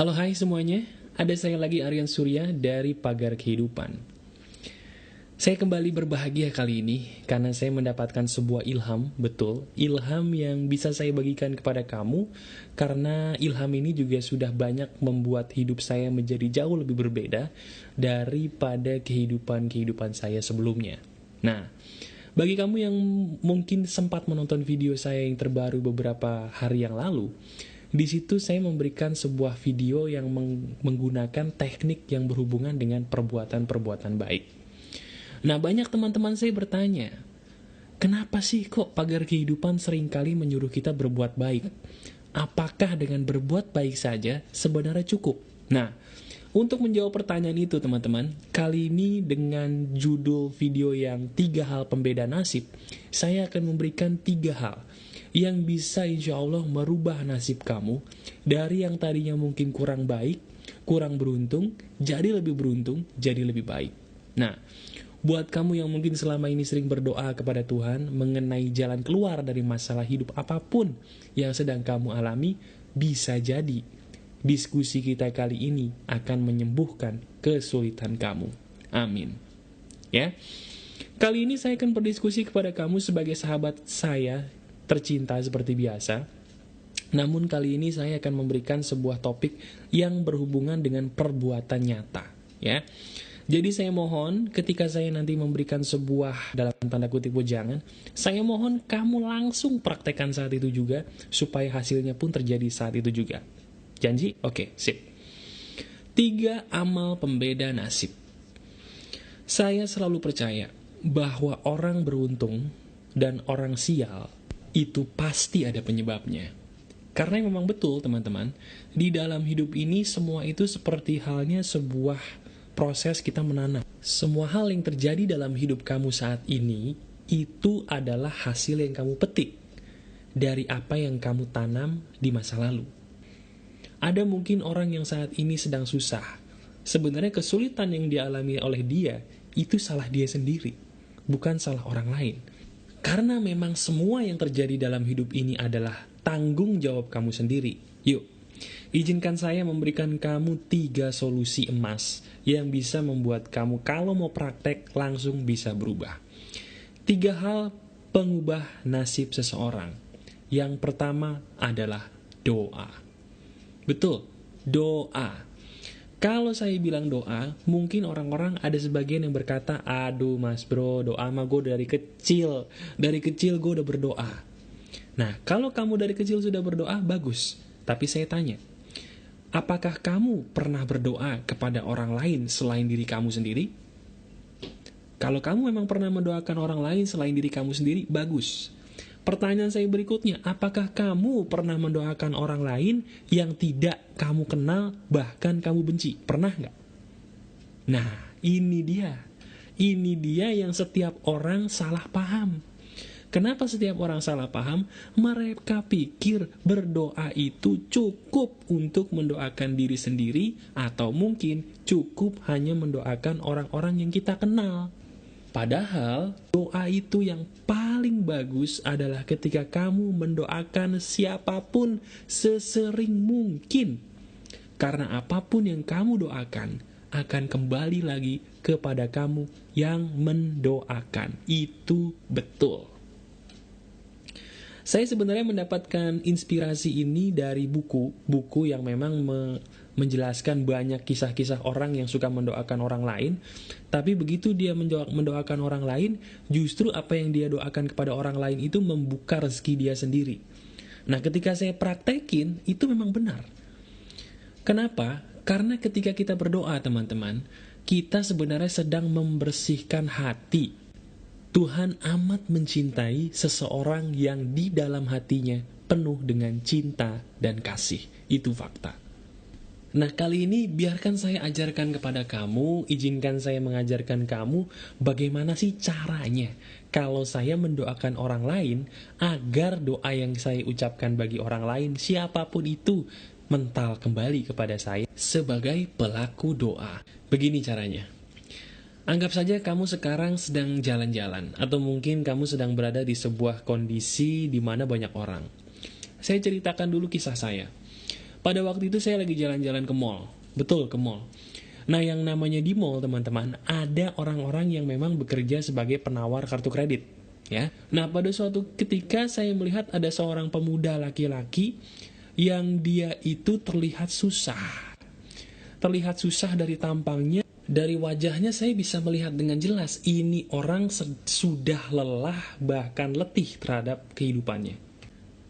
Halo hai semuanya, ada saya lagi Aryan Surya dari Pagar Kehidupan. Saya kembali berbahagia kali ini karena saya mendapatkan sebuah ilham, betul, ilham yang bisa saya bagikan kepada kamu karena ilham ini juga sudah banyak membuat hidup saya menjadi jauh lebih berbeda daripada kehidupan saya sebelumnya. Nah, bagi kamu yang mungkin sempat menonton video saya yang terbaru beberapa hari yang lalu, di situ saya memberikan sebuah video yang menggunakan teknik yang berhubungan dengan perbuatan-perbuatan baik. Nah, banyak teman-teman saya bertanya, kenapa sih kok Pagar Kehidupan seringkali menyuruh kita berbuat baik? Apakah dengan berbuat baik saja sebenarnya cukup? Nah, untuk menjawab pertanyaan itu teman-teman, kali ini dengan judul video yang 3 hal pembeda nasib, saya akan memberikan 3 hal yang bisa insya Allah merubah nasib kamu dari yang tadinya mungkin kurang baik, kurang beruntung, jadi lebih beruntung, jadi lebih baik. Nah, buat kamu yang mungkin selama ini sering berdoa kepada Tuhan mengenai jalan keluar dari masalah hidup apapun yang sedang kamu alami, bisa jadi diskusi kita kali ini akan menyembuhkan kesulitan kamu. Amin. Ya. Kali ini saya akan berdiskusi kepada kamu sebagai sahabat saya tercinta seperti biasa. Namun kali ini saya akan memberikan sebuah topik yang berhubungan dengan perbuatan nyata, ya. Jadi saya mohon ketika saya nanti memberikan sebuah dalam tanda kutip wejangan, saya mohon kamu langsung praktekkan saat itu juga supaya hasilnya pun terjadi saat itu juga. Janji? Oke, sip. 3 amal pembeda nasib. Saya selalu percaya bahwa orang beruntung dan orang sial itu pasti ada penyebabnya. Karena memang betul teman-teman, di dalam hidup ini semua itu seperti halnya sebuah proses kita menanam. Semua hal yang terjadi dalam hidup kamu saat ini, itu adalah hasil yang kamu petik dari apa yang kamu tanam di masa lalu. Ada mungkin orang yang saat ini sedang susah. Sebenarnya kesulitan yang dialami oleh dia, itu salah dia sendiri, bukan salah orang lain. Karena memang semua yang terjadi dalam hidup ini adalah tanggung jawab kamu sendiri. Yuk, izinkan saya memberikan kamu 3 solusi emas yang bisa membuat kamu kalau mau praktek langsung bisa berubah. 3 hal pengubah nasib seseorang. Yang pertama adalah doa. Betul, doa. Kalau saya bilang doa, mungkin orang-orang ada sebagian yang berkata, aduh mas bro, doa mah gue dari kecil gue udah berdoa. Nah, kalau kamu dari kecil sudah berdoa, bagus. Tapi saya tanya, apakah kamu pernah berdoa kepada orang lain selain diri kamu sendiri? Kalau kamu memang pernah mendoakan orang lain selain diri kamu sendiri, bagus. Pertanyaan saya berikutnya, apakah kamu pernah mendoakan orang lain yang tidak kamu kenal, bahkan kamu benci? Pernah nggak? Nah, ini dia. Ini dia yang setiap orang salah paham. Kenapa setiap orang salah paham? Mereka pikir berdoa itu cukup untuk mendoakan diri sendiri, atau mungkin cukup hanya mendoakan orang-orang yang kita kenal. Padahal doa itu yang paling bagus adalah ketika kamu mendoakan siapapun sesering mungkin. Karena apapun yang kamu doakan akan kembali lagi kepada kamu yang mendoakan. Itu betul. Saya sebenarnya mendapatkan inspirasi ini dari buku yang memang menjelaskan banyak kisah-kisah orang yang suka mendoakan orang lain. Tapi begitu dia mendoakan orang lain, justru apa yang dia doakan kepada orang lain itu membuka rezeki dia sendiri. Nah, ketika saya praktekin, itu memang benar. Kenapa? Karena ketika kita berdoa, teman-teman, kita sebenarnya sedang membersihkan hati. Tuhan amat mencintai seseorang yang di dalam hatinya penuh dengan cinta dan kasih. Itu fakta. Nah, kali ini biarkan saya ajarkan kepada kamu, izinkan saya mengajarkan kamu bagaimana sih caranya kalau saya mendoakan orang lain agar doa yang saya ucapkan bagi orang lain, siapapun itu, mental kembali kepada saya sebagai pelaku doa. Begini caranya. Anggap saja kamu sekarang sedang jalan-jalan, atau mungkin kamu sedang berada di sebuah kondisi di mana banyak orang. Saya ceritakan dulu kisah saya. Pada waktu itu saya lagi jalan-jalan ke mall. Betul, ke mall. Nah, yang namanya di mall, teman-teman, ada orang-orang yang memang bekerja sebagai penawar kartu kredit. Ya. Nah, pada suatu ketika saya melihat ada seorang pemuda laki-laki yang dia itu terlihat susah. Terlihat susah dari tampangnya, dari wajahnya saya bisa melihat dengan jelas ini orang sudah lelah, bahkan letih terhadap kehidupannya.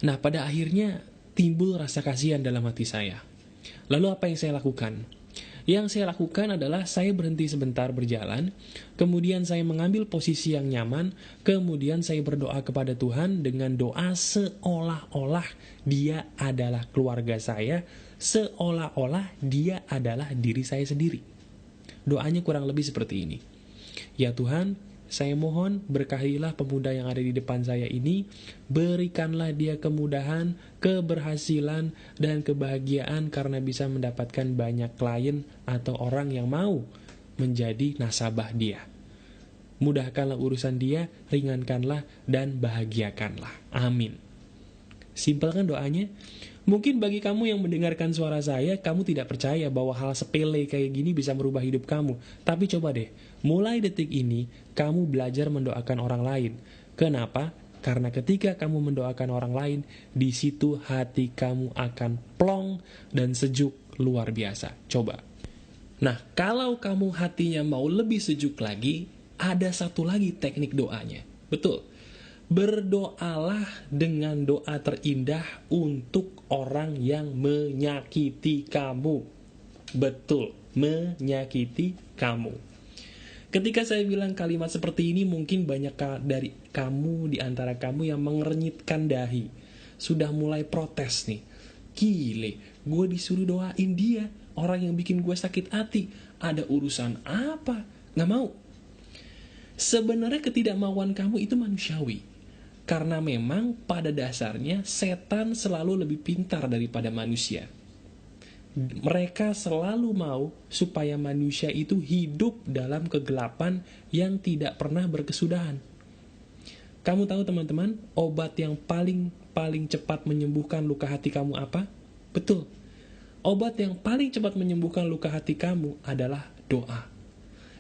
Nah, pada akhirnya timbul rasa kasihan dalam hati saya. Lalu apa yang saya lakukan? Yang saya lakukan adalah saya berhenti sebentar berjalan, kemudian saya mengambil posisi yang nyaman, kemudian saya berdoa kepada Tuhan dengan doa seolah-olah dia adalah keluarga saya, seolah-olah dia adalah diri saya sendiri. Doanya kurang lebih seperti ini. Ya Tuhan, saya mohon berkahilah pemuda yang ada di depan saya ini, berikanlah dia kemudahan, keberhasilan, dan kebahagiaan karena bisa mendapatkan banyak klien atau orang yang mau menjadi nasabah dia. Mudahkanlah urusan dia, ringankanlah, dan bahagiakanlah. Amin. Simpel kan doanya? Mungkin bagi kamu yang mendengarkan suara saya, kamu tidak percaya bahwa hal sepele kayak gini bisa merubah hidup kamu. Tapi coba deh, mulai detik ini, kamu belajar mendoakan orang lain. Kenapa? Karena ketika kamu mendoakan orang lain, di situ hati kamu akan plong dan sejuk luar biasa. Coba. Nah, kalau kamu hatinya mau lebih sejuk lagi, ada satu lagi teknik doanya. Betul. Berdoalah dengan doa terindah untuk orang yang menyakiti kamu. Betul, menyakiti kamu. Ketika saya bilang kalimat seperti ini, mungkin banyak dari kamu, di antara kamu yang mengernyitkan dahi. Sudah mulai protes nih. Gile, gue disuruh doain dia, orang yang bikin gue sakit hati. Ada urusan apa? Nggak mau. Sebenarnya ketidakmauan kamu itu manusiawi. Karena memang pada dasarnya setan selalu lebih pintar daripada manusia. Mereka selalu mau supaya manusia itu hidup dalam kegelapan yang tidak pernah berkesudahan. Kamu tahu teman-teman, obat yang paling cepat menyembuhkan luka hati kamu apa? Betul. Obat yang paling cepat menyembuhkan luka hati kamu adalah doa.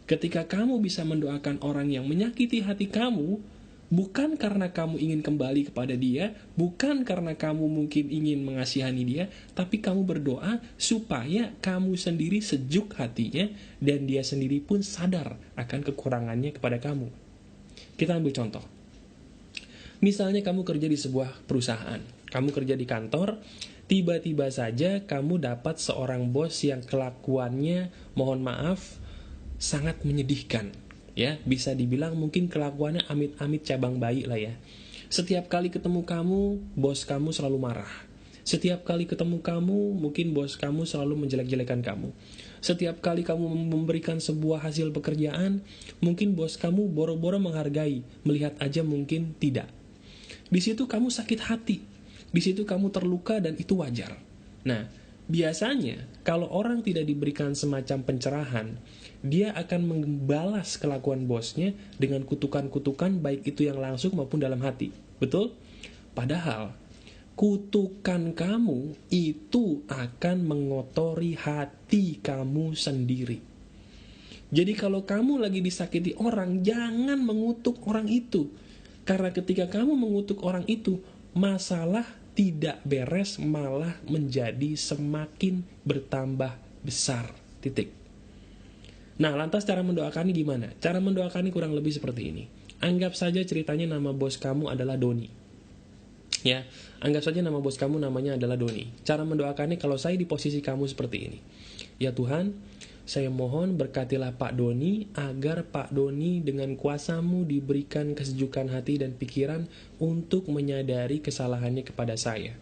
Ketika kamu bisa mendoakan orang yang menyakiti hati kamu, bukan karena kamu ingin kembali kepada dia, bukan karena kamu mungkin ingin mengasihani dia, tapi kamu berdoa supaya kamu sendiri sejuk hatinya dan dia sendiri pun sadar akan kekurangannya kepada kamu. Kita ambil contoh. Misalnya kamu kerja di sebuah perusahaan, kamu kerja di kantor, tiba-tiba saja kamu dapat seorang bos yang kelakuannya, mohon maaf, sangat menyedihkan. Ya, bisa dibilang mungkin kelakuannya amit-amit cabang bayi lah ya. Setiap kali ketemu kamu, bos kamu selalu marah. Setiap kali ketemu kamu, mungkin bos kamu selalu menjelek-jelekan kamu. Setiap kali kamu memberikan sebuah hasil pekerjaan, mungkin bos kamu boro-boro menghargai, melihat aja mungkin tidak. Di situ kamu sakit hati. Di situ kamu terluka dan itu wajar. Nah, biasanya kalau orang tidak diberikan semacam pencerahan, dia akan membalas kelakuan bosnya dengan kutukan-kutukan baik itu yang langsung maupun dalam hati. Betul? Padahal, kutukan kamu itu akan mengotori hati kamu sendiri. Jadi kalau kamu lagi disakiti orang, jangan mengutuk orang itu. Karena ketika kamu mengutuk orang itu, masalah tidak beres, malah menjadi semakin bertambah besar. Titik. Nah, lantas cara mendoakannya gimana? Cara mendoakannya kurang lebih seperti ini. Anggap saja ceritanya nama bos kamu adalah Doni. Ya, anggap saja nama bos kamu namanya adalah Doni. Cara mendoakannya kalau saya di posisi kamu seperti ini. Ya Tuhan, saya mohon berkatilah Pak Doni, agar Pak Doni dengan kuasa-Mu diberikan kesejukan hati dan pikiran untuk menyadari kesalahannya kepada saya.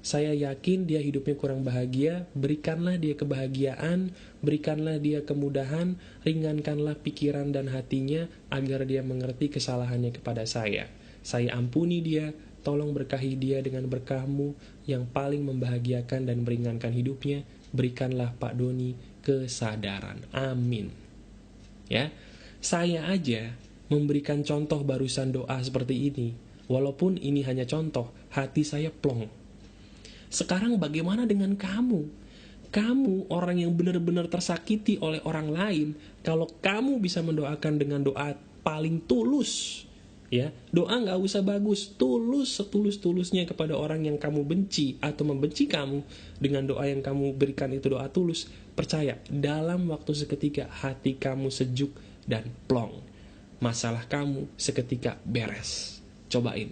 Saya yakin dia hidupnya kurang bahagia, berikanlah dia kebahagiaan, berikanlah dia kemudahan, ringankanlah pikiran dan hatinya agar dia mengerti kesalahannya kepada saya. Saya ampuni dia, tolong berkahi dia dengan berkah-Mu yang paling membahagiakan dan meringankan hidupnya, berikanlah Pak Doni kesadaran. Amin. Ya, saya aja memberikan contoh barusan doa seperti ini, walaupun ini hanya contoh, hati saya plong. Sekarang bagaimana dengan kamu? Kamu orang yang benar-benar tersakiti oleh orang lain, kalau kamu bisa mendoakan dengan doa paling tulus, ya, doa nggak usah bagus, tulus setulus-tulusnya kepada orang yang kamu benci atau membenci kamu, dengan doa yang kamu berikan itu doa tulus, percaya, dalam waktu seketika hati kamu sejuk dan plong. Masalah kamu seketika beres. Cobain.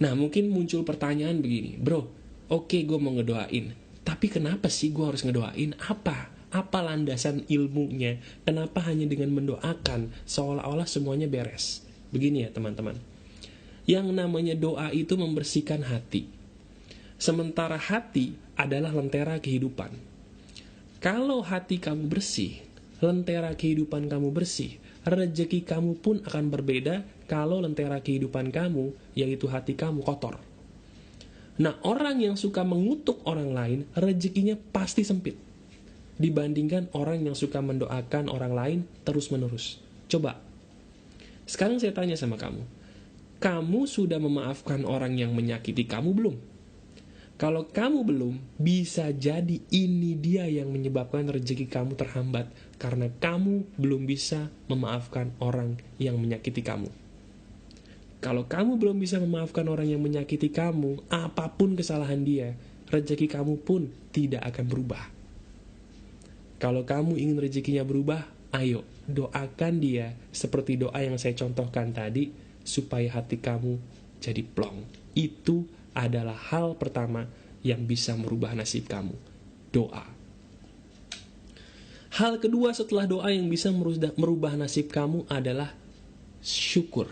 Nah, mungkin muncul pertanyaan begini, bro, oke, gue mau ngedoain, tapi kenapa sih gue harus ngedoain? Apa landasan ilmunya? Kenapa hanya dengan mendoakan seolah-olah semuanya beres? Begini ya teman-teman, yang namanya doa itu membersihkan hati. Sementara hati adalah lentera kehidupan. Kalau hati kamu bersih, lentera kehidupan kamu bersih, rezeki kamu pun akan berbeda kalau lentera kehidupan kamu, yaitu hati kamu, kotor. Nah, orang yang suka mengutuk orang lain, rezekinya pasti sempit dibandingkan orang yang suka mendoakan orang lain terus-menerus. Coba, sekarang saya tanya sama kamu, kamu sudah memaafkan orang yang menyakiti kamu belum? Kalau kamu belum, bisa jadi ini dia yang menyebabkan rezeki kamu terhambat, karena kamu belum bisa memaafkan orang yang menyakiti kamu. Kalau kamu belum bisa memaafkan orang yang menyakiti kamu, apapun kesalahan dia, rezeki kamu pun tidak akan berubah. Kalau kamu ingin rezekinya berubah, ayo doakan dia seperti doa yang saya contohkan tadi, supaya hati kamu jadi plong. Itu adalah hal pertama yang bisa merubah nasib kamu. Doa. Hal kedua setelah doa yang bisa merubah nasib kamu adalah syukur.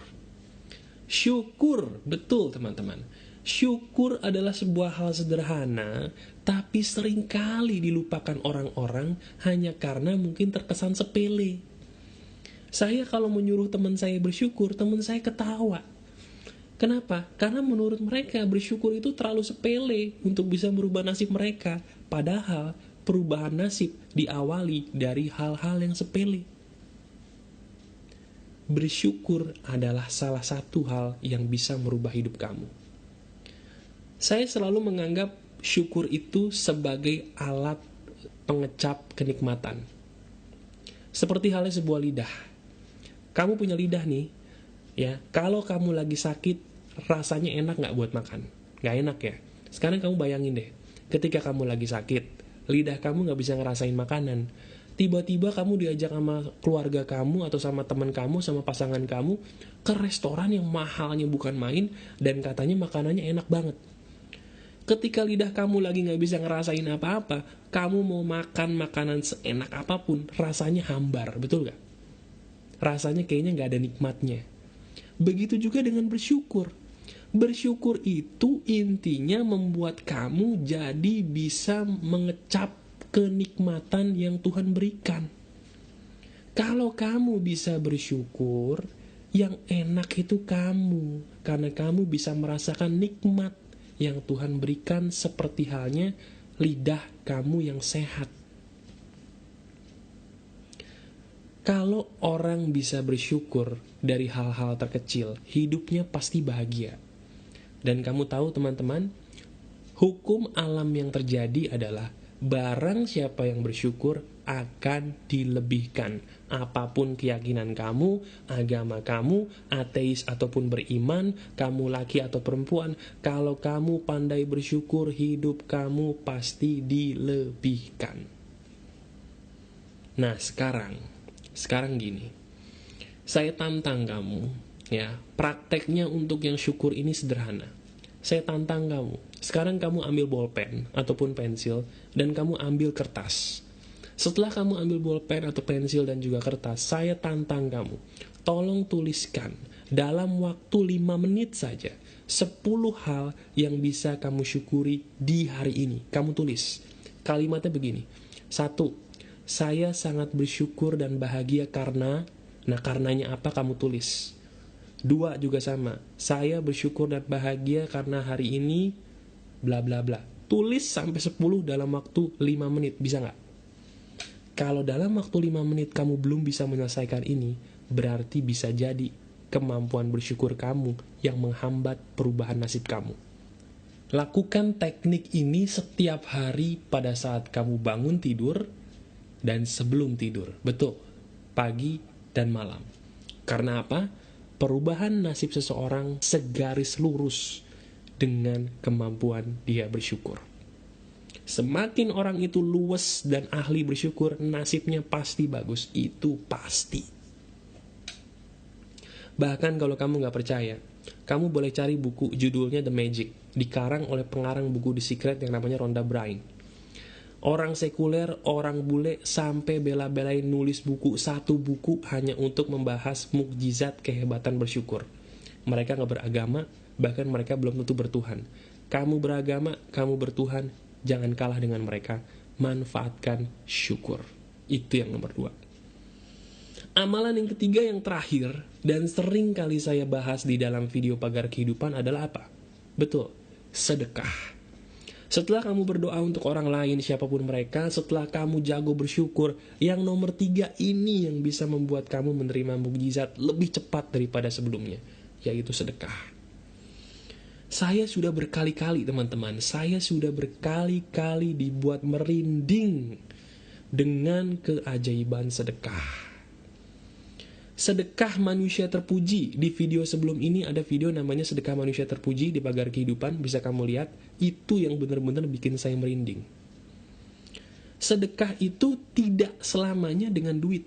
Syukur, betul teman-teman. Syukur adalah sebuah hal sederhana, tapi seringkali dilupakan orang-orang hanya karena mungkin terkesan sepele. Saya kalau menyuruh teman saya bersyukur, teman saya ketawa. Kenapa? Karena menurut mereka bersyukur itu terlalu sepele untuk bisa merubah nasib mereka. Padahal perubahan nasib diawali dari hal-hal yang sepele. Bersyukur adalah salah satu hal yang bisa merubah hidup kamu. Saya selalu menganggap syukur itu sebagai alat pengecap kenikmatan. Seperti halnya sebuah lidah. Kamu punya lidah nih, ya. Kalau kamu lagi sakit, rasanya enak nggak buat makan? Nggak enak ya. Sekarang kamu bayangin deh, ketika kamu lagi sakit, lidah kamu nggak bisa ngerasain makanan. Tiba-tiba kamu diajak sama keluarga kamu atau sama teman kamu, sama pasangan kamu ke restoran yang mahalnya bukan main dan katanya makanannya enak banget. Ketika lidah kamu lagi gak bisa ngerasain apa-apa, kamu mau makan makanan seenak apapun, rasanya hambar, betul gak? Rasanya kayaknya gak ada nikmatnya. Begitu juga dengan bersyukur. Bersyukur itu intinya membuat kamu jadi bisa mengecap kenikmatan yang Tuhan berikan. Kalau kamu bisa bersyukur, yang enak itu kamu, karena kamu bisa merasakan nikmat yang Tuhan berikan, seperti halnya lidah kamu yang sehat. Kalau orang bisa bersyukur dari hal-hal terkecil, hidupnya pasti bahagia. Dan kamu tahu teman-teman, hukum alam yang terjadi adalah barang siapa yang bersyukur akan dilebihkan. Apapun keyakinan kamu, agama kamu, ateis ataupun beriman, kamu laki atau perempuan, kalau kamu pandai bersyukur, hidup kamu pasti dilebihkan. Nah, sekarang gini, saya tantang kamu, ya, prakteknya untuk yang syukur ini sederhana. Saya tantang kamu, sekarang kamu ambil bolpen ataupun pensil, dan kamu ambil kertas. Setelah kamu ambil bolpen atau pensil dan juga kertas, saya tantang kamu, tolong tuliskan dalam waktu 5 menit saja 10 hal yang bisa kamu syukuri di hari ini. Kamu tulis, kalimatnya begini. 1, saya sangat bersyukur dan bahagia karena, nah karenanya apa kamu tulis. 2 juga sama, saya bersyukur dan bahagia karena hari ini bla bla bla. Tulis sampai 10 dalam waktu 5 menit, bisa nggak? Kalau dalam waktu 5 menit kamu belum bisa menyelesaikan ini, berarti bisa jadi kemampuan bersyukur kamu yang menghambat perubahan nasib kamu. Lakukan teknik ini setiap hari pada saat kamu bangun tidur dan sebelum tidur. Betul, pagi dan malam. Karena apa? Perubahan nasib seseorang segaris lurus dengan kemampuan dia bersyukur. Semakin orang itu luwes dan ahli bersyukur, nasibnya pasti bagus. Itu pasti. Bahkan kalau kamu nggak percaya, kamu boleh cari buku judulnya The Magic, dikarang oleh pengarang buku The Secret yang namanya Rhonda Byrne. Orang sekuler, orang bule, sampai bela-belain nulis buku, satu buku hanya untuk membahas mukjizat kehebatan bersyukur. Mereka nggak beragama, bahkan mereka belum tentu bertuhan. Kamu beragama, kamu bertuhan, jangan kalah dengan mereka. Manfaatkan syukur. Itu yang nomor 2. Amalan yang ketiga, yang terakhir, dan sering kali saya bahas di dalam video Pagar Kehidupan adalah apa? Betul, sedekah. Setelah kamu berdoa untuk orang lain, siapapun mereka, setelah kamu jago bersyukur, yang nomor 3 ini yang bisa membuat kamu menerima mukjizat lebih cepat daripada sebelumnya, yaitu sedekah. Saya sudah berkali-kali, teman-teman, saya sudah berkali-kali dibuat merinding dengan keajaiban sedekah. Sedekah manusia terpuji. Di video sebelum ini ada video namanya Sedekah Manusia Terpuji di Pagar Kehidupan. Bisa kamu lihat, itu yang benar-benar bikin saya merinding. Sedekah itu tidak selamanya dengan duit.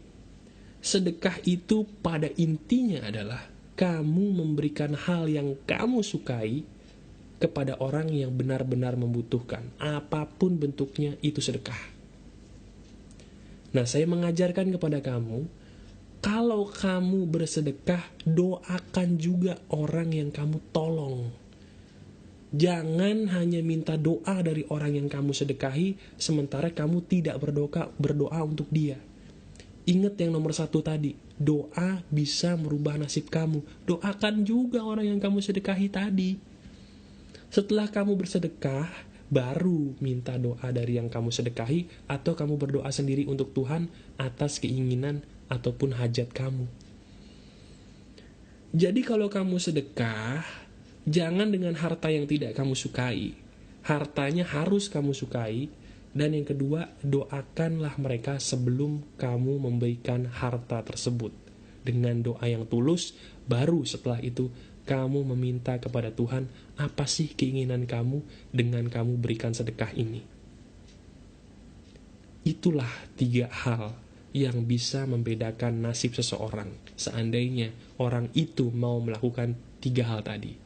Sedekah itu pada intinya adalah kamu memberikan hal yang kamu sukai kepada orang yang benar-benar membutuhkan. Apapun bentuknya, itu sedekah. Nah, saya mengajarkan kepada kamu, kalau kamu bersedekah, doakan juga orang yang kamu tolong. Jangan hanya minta doa dari orang yang kamu sedekahi, sementara kamu tidak berdoa untuk dia. Ingat yang nomor 1 tadi, doa bisa merubah nasib kamu. Doakan juga orang yang kamu sedekahi tadi. Setelah kamu bersedekah, baru minta doa dari yang kamu sedekahi, atau kamu berdoa sendiri untuk Tuhan atas keinginan ataupun hajat kamu. Jadi kalau kamu sedekah, jangan dengan harta yang tidak kamu sukai. Hartanya harus kamu sukai. Dan yang kedua, doakanlah mereka sebelum kamu memberikan harta tersebut. Dengan doa yang tulus, baru setelah itu kamu meminta kepada Tuhan, apa sih keinginan kamu dengan kamu berikan sedekah ini. Itulah 3 hal yang bisa membedakan nasib seseorang seandainya orang itu mau melakukan 3 hal tadi,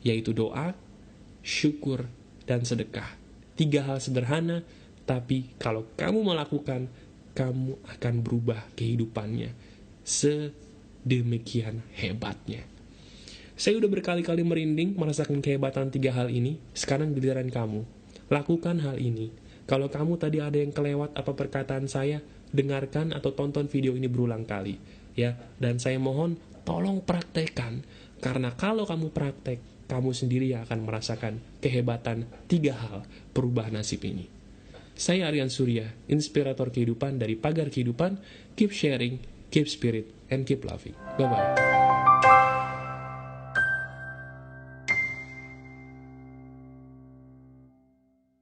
yaitu doa, syukur, dan sedekah. 3 hal sederhana, tapi kalau kamu melakukan, kamu akan berubah kehidupannya sedemikian hebatnya. Saya udah berkali-kali merinding merasakan kehebatan 3 hal ini. Sekarang giliran kamu, lakukan hal ini. Kalau kamu tadi ada yang kelewat apa perkataan saya, dengarkan atau tonton video ini berulang kali, ya. Dan saya mohon, tolong praktekkan, karena kalau kamu praktek, kamu sendiri yang akan merasakan kehebatan 3 hal perubahan nasib ini. Saya Aryan Surya, inspirator kehidupan dari Pagar Kehidupan. Keep sharing, keep spirit, and keep loving. Bye-bye.